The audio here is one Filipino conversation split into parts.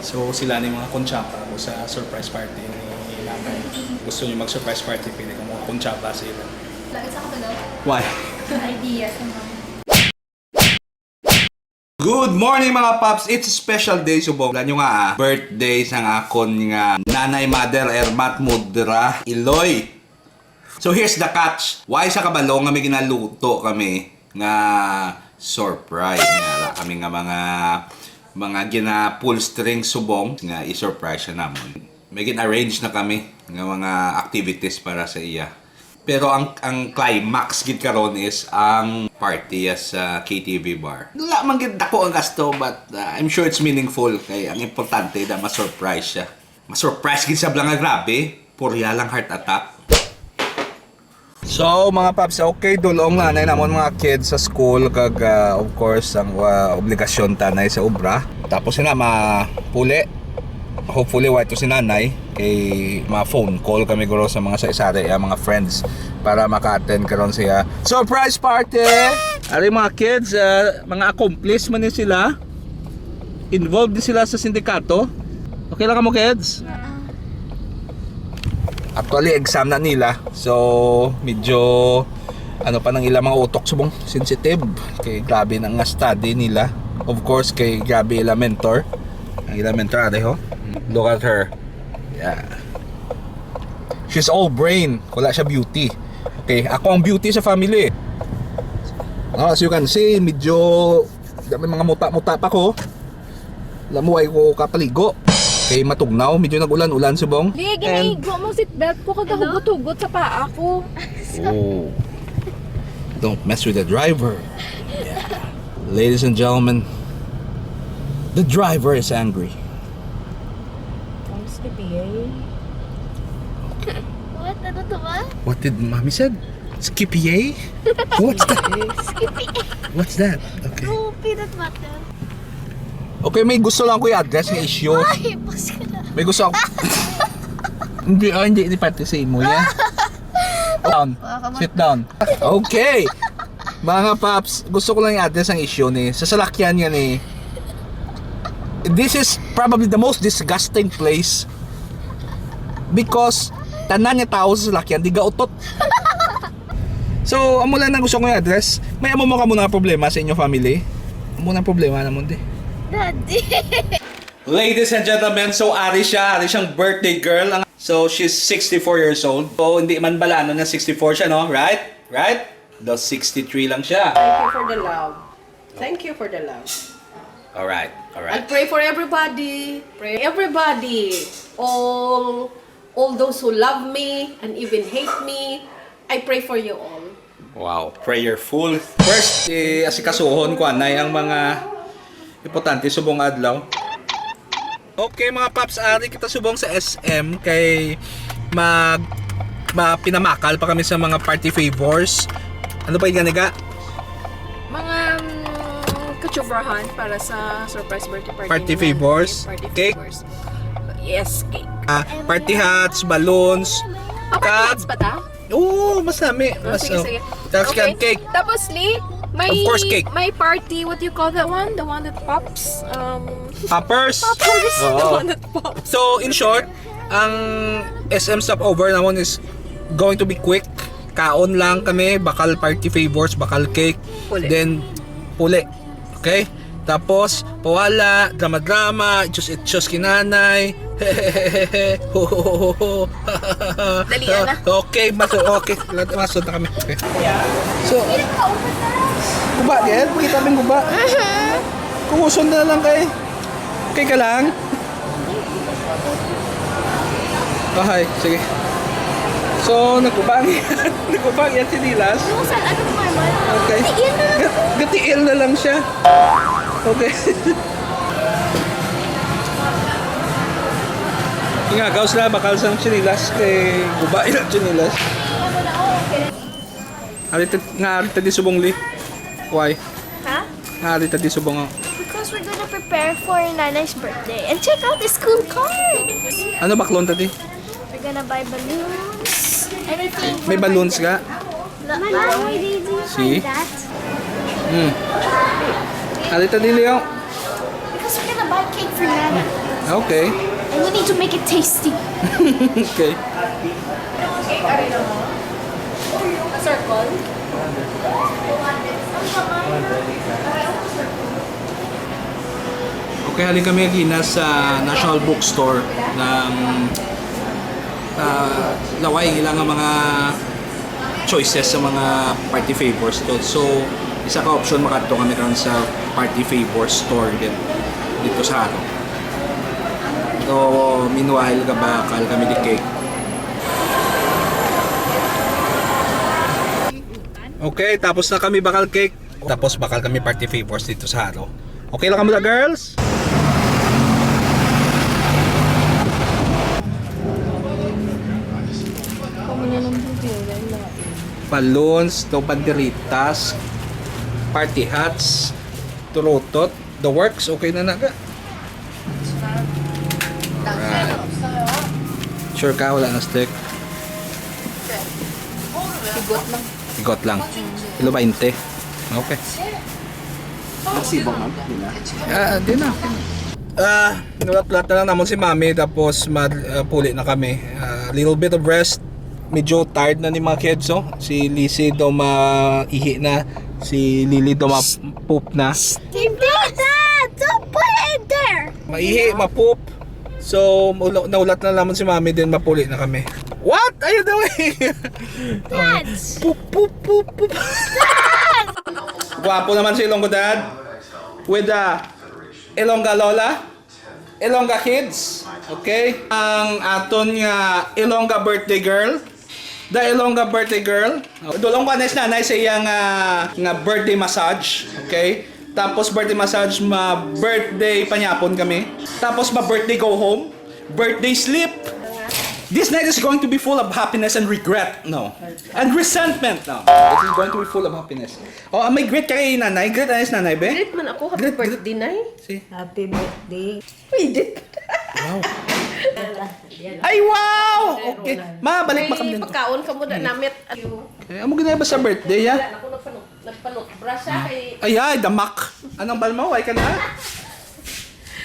So sila ni mga konsyapa ko sa surprise party ni nanay. Gusto niyo mag-surprise party, pili ko mga konsyapa sila. Lagi sa kapalaw. Why? Idea sa mga. Good morning mga paps! It's a special day subong. Alam nyo nga birthday sang akon nga nanay mother Ermat Mudra Iloy. So here's the catch. Why sa kabalo nga may ginaluto kami nga surprise nga kami nga mga gina pull string subong nga i-surprise siya namon. May gin-arrange na kami nga mga activities para sa iya. Pero ang climax gid karon is ang party sa KTV bar. Wala man gid dako ang gasto but I'm sure it's meaningful kay ang importante na ma-surprise siya. Ma-surprise gid sa nga grabe, purya lang heart attack. So mga paps, okay dulong nanay namon mga kids sa school kag of course ang obligasyon tanay sa obra. Tapos na mapuli. Hopefully white to si nanay kay mga phone call kami guro sa mga sa-isari mga friends para maka-attend karon siya surprise party. Ari mga kids, mga accomplice man ni sila. Involved din sila sa sindikato. Okay lang mo kids? Actually exam na nila. So medyo ano pa nang ilang mga utok subong sensitive kay grabe nang study nila. Of course kay grabe ila mentor. Ang ila mentor ho. Look at her. Yeah. She's all brain. Wala siya beauty. Okay, ako ang beauty sa family. As you can see, medyo may mga muta-muta pa ko. Lamuay ko kapaligo. Okay, matugnaw. Medyo nagulan-ulan subong. Di, ginaigo mo seatbelt ko kagahugot-hugot sa paa ko. Oh. Don't mess with the driver. Yeah. Ladies and gentlemen, the driver is angry. What? Ano to ba? What did mommy said? Skippy? What's that? Skippy. What's that? Okay. No, peanut butter. Okay, may gusto lang ko i-address ng issue. Ay, pas ka na. May gusto ako. Hindi pati sa imo yan. Down. Sit down. Okay. Mga paps, gusto ko lang i-address ang issue ni. Sa salakyan yan eh. This is probably the most disgusting place because tanan niya tao sa salakyan, di gautot. So, amo lang na gusto ko i-address. May amo mo ka muna problema sa inyong family. Amo na problema naman di. Daddy. Ladies and gentlemen, so ari siyang birthday girl. So, she's 64 years old. So, hindi man balano na 64 siya, no? Right? Right? Though 63 lang siya. Thank you for the love. Thank you for the love. Alright, I alright. pray for everybody. Pray everybody. All those who love me and even hate me. I pray for you all. Wow, prayerful. First, asikasuhon ko anay ang mga importante subong adlaw. Okay mga paps, ari kita subong sa SM kay pinamakal pa kami sa mga party favors. Ano pa yung ganiga? Mga katsuvrahan para sa surprise birthday party. Party naman. favors? Party Cake? favors. Yes, cake. Party hats, balloons. Party hats ba ta? Oo, mas dami. Sige. Tapos cake. Tapos, Lee, may, Of course, cake. May party, what do you call that one? The one that pops? Poppers. Poppers. The Oo. one that pops. So, in short, ang SM stopover naman is going to be quick. Kaon lang kami, bakal party favors, bakal cake, Puli. then puli. Okay? Tapos, pawala, drama-drama, itchos kinanay. Dalian na. Okay, masod na kami. Okay. So, guba din? Pakita kami guba. Kumuson na lang kay. Okay ka lang? Okay, sige. So, nagubang yan si Nilas. Yung saan, ano naman? Okay. Tiin na lang. Gatiil na lang siya. Okay. Nga, gaws na bakal sang chinilas kay guba yung chinilas. Harita di subong li. Why? Ha? Harita di subong. Because we're gonna prepare for Nanay's birthday. And check out the school card. Ano baklon tadi? We're gonna buy balloons. Anything. May balloons ka? Mama, why did you See? find that? Harita di liyo. Because we're gonna buy cake for Nana. Okay. And we need to make it tasty. Okay. A circle. Okay, halin kami gina sa National Bookstore ng laway ilang nga mga choices sa mga party favors to. So, isa ka option makadto kami karon sa party favors store din dito sa Haro. So, meanwhile, kabakal kami di cake. Okay, tapos na kami bakal cake. Tapos bakal kami party favors dito sa Haro. Okay lang kami na, girls? Balloons, to banderitas, party hats, turutot, the works, okay na naga. Right. Sure ka, wala na stick? Sigot lang. Igot lang. Kilo 20. Okay. Nagsibok na. Di na. Nulat-lat na lang naman si Mami tapos puli na kami. Little bit of rest. Medyo tired na ni mga kids, oh. Si Lizzie daw maihi na. Si Lily daw ma-poop na. Dad, don't put it in there. Maihi, ma-poop. So, naulat na naman si Mami din, mapuli na kami. What are you doing? Dad. Poop, poop, poop, poop. Gwapo naman si Ilonggo Dad. With Ilongga Lola. Ilongga Kids. Okay? Ang aton nga Ilongga birthday girl. The Ilongga birthday girl. Dulong ka na sa iyang nga birthday massage. Okay? Tapos birthday massage, birthday panyapon kami. Tapos birthday go home. Birthday sleep. This night is going to be full of happiness and regret. No. And resentment. No. This is going to be full of happiness. Oh, may greet ka kay nanay. Greet ayos nanay, be? Great man ako. Happy Great, birthday, Nay. Si. Happy birthday. Pwede. Wow. Ay, wow! Okay. Ma, balik pa kami May dito. pagkaon ka mo na namit. Okay, amo ginaya ba sa birthday, ya? Ako nagpanot. Brush siya kay... Ay, damak. Anong balmo? Ay ka na?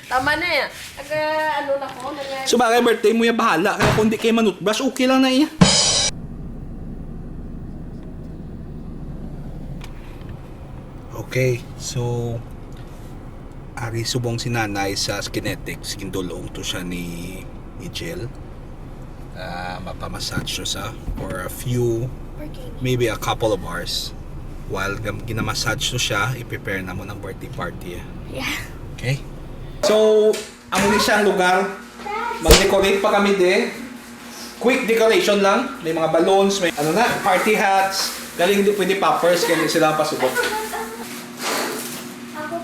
Tama na yan. Ano na ko. So, bagay birthday mo ya, bahala. Kaya kung di kayo manutbrush, okay lang na iya. Okay, so ari subong si nanay sa kinetics, kindulong to siya ni Jill. Mapamassage siya sa for a few, maybe a couple of hours. While ginamassage to siya, i-prepare na mo ng birthday party. Yeah. Okay? So, amo ni siyang lugar. Mag-decorate pa kami quick decoration lang. May mga balloons, may ano na, party hats. Galing hindi pwede poppers, kaya hindi sila pasubok. How do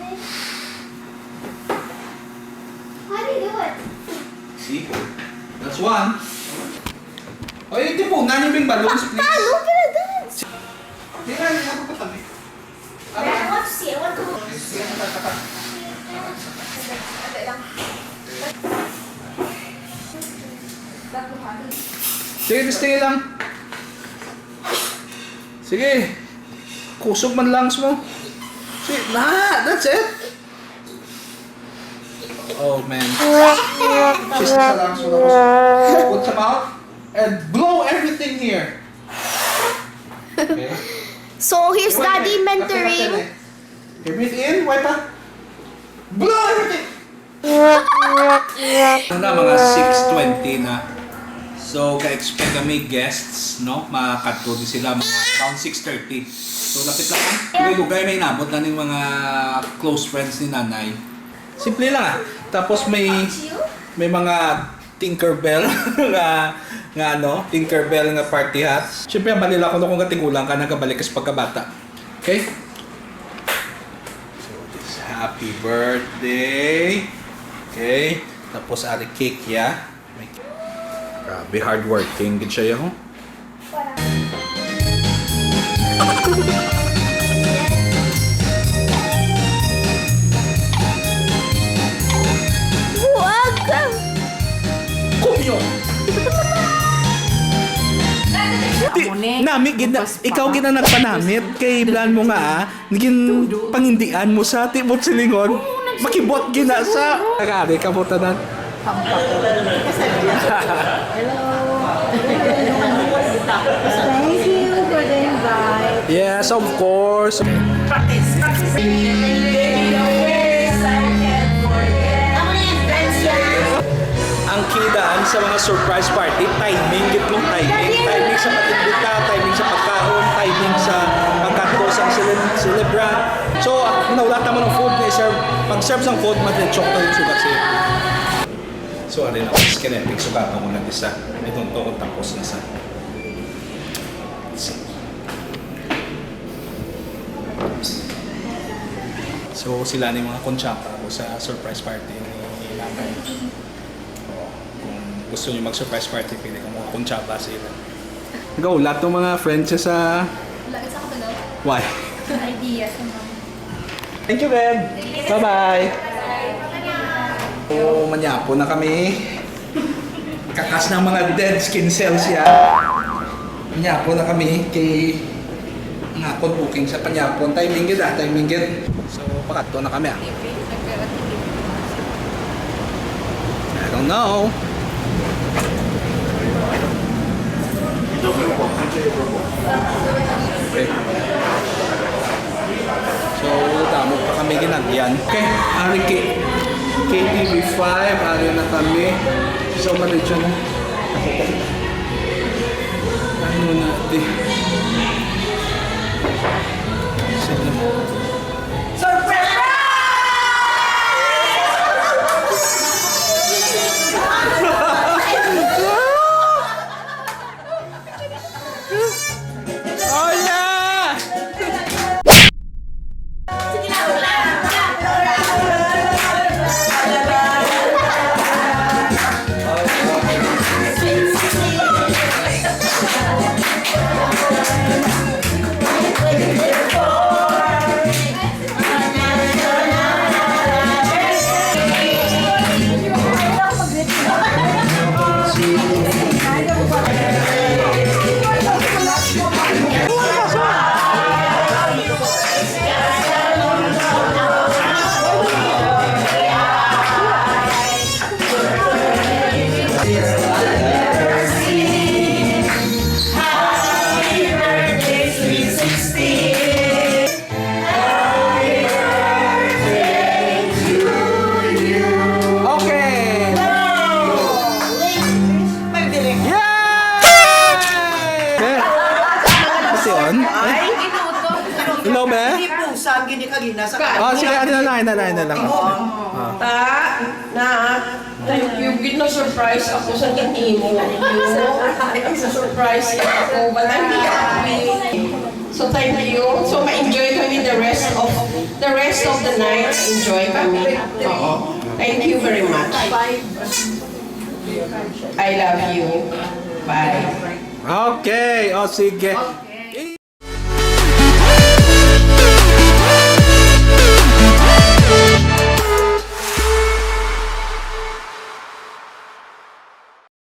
you do it? See? That's one. O, yung tipunan yung balloons, please. Look at it, Dad. Hindi na, hindi ako katabi. I want to see. I want to. Sige, stay lang. Sige. Kusog man lungs mo. Sige, that's it. Oh, man. Kiss sa lungs mo. Put some out and blow everything here. Okay. So here's Daddy mentoring. Okay, breathe in, wipe out. Blow everything! Ano na, mga 6:20 na. So, ka-expect kami guests, no? Makakadto din sila mga around 6:30. So, lapit lang. Lugay may nabot na ng mga close friends ni nanay. Simple lang ah. Tapos may mga Tinkerbell Tinkerbell nga party hats. Siyempre, ang balila ko na kung katigulang ka, nagabalik ka sa pagkabata. Okay? So, this happy birthday. Okay? Tapos, ari cake, ya. Grabe, hardworking. Good siya yun. Welcome. Kumyo! Nami, ikaw gina nagpanamit kay plan mo nga naging pangindian mo sa tibot silingon makibot gina sa kagari kabuta na Thank you for the invite. Yes, of course. Ang kidaan sa mga surprise party, timing, gitlong timing. Timing sa patimbita, timing sa pagkaon, timing sa pagkatos ang celebrant. So, wala naman ng food na serve. Pag-serve sa food, mag-chok na yung sugat siya. So, alin ako, kinetic, sugat ako nag-isa. Itong to, tapos na sa. So, sila ni mga konsyapa ko sa surprise party ni Nanay. Kung gusto niyo mag-surprise party, pili ka mga konsyapa sila. Go, lahat ng mga friends niya sa... Lakit sa kabalo. Why? Idea sa mga. Thank you, Beb. Bye-bye. So, manyapo na kami. Kakas ng mga dead skin cells yan. Manyapo na kami kay ngapon booking sa panyapon. Timing gid ah, timing gid. So, pakato na kami ah. I don't know. Okay. So, damo pa kami ginagyan. Okay, ari KTV5, ari na kami. So, malitso na. Ano natin? Oh yeah! Okay! Yay! Kasi on? Hello, be? Hindi po, saan gini ka gina sa Oh, sige, ano na lang, ano na lang. Thank you. Gid na surprise ako sa ginimo. Surprise ako, but I'm happy. So thank you. So ma-enjoy kami the rest of the night. Enjoy kami. Oo. Thank you very much. I love you. Bye. Okay, oh sige.